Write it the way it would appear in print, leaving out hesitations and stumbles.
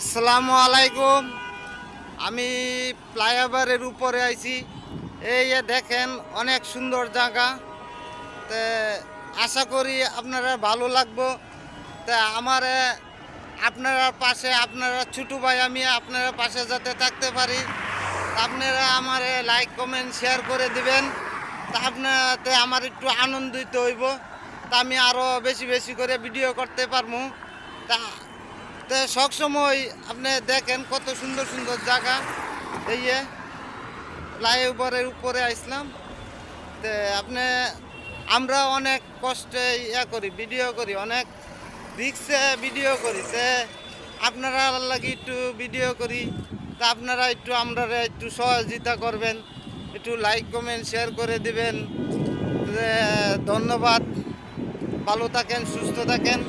আসসালামু আলাইকুম। আমি ফ্লাইওভারের উপরে আইছি। এই যে দেখেন অনেক সুন্দর জায়গা। তে আশা করি আপনারা ভালো লাগবো। তা আমার আপনারা পাশে আপনারা ছোটো ভাই আমি আপনারা পাশে যাতে থাকতে পারি, তা আপনারা আমার লাইক কমেন্ট শেয়ার করে দিবেন। তা আপনাতে আমার একটু আনন্দিত হইব। তা আমি আরও বেশি বেশি করে ভিডিও করতে পারবো। তা তো সবসময় আপনি দেখেন কত সুন্দর সুন্দর জায়গা। এই যে ফ্লাইওভারের উপরে আসলাম। তো আপনি আমরা অনেক কষ্টে করি, ভিডিও করি, অনেক রিক্সে ভিডিও করি। তে আপনারা লাগি একটু ভিডিও করি। তা আপনারা একটু আমরা একটু সহযোগিতা করবেন, একটু লাইক কমেন্ট শেয়ার করে দিবেন। ধন্যবাদ। ভালো থাকেন, সুস্থ থাকেন।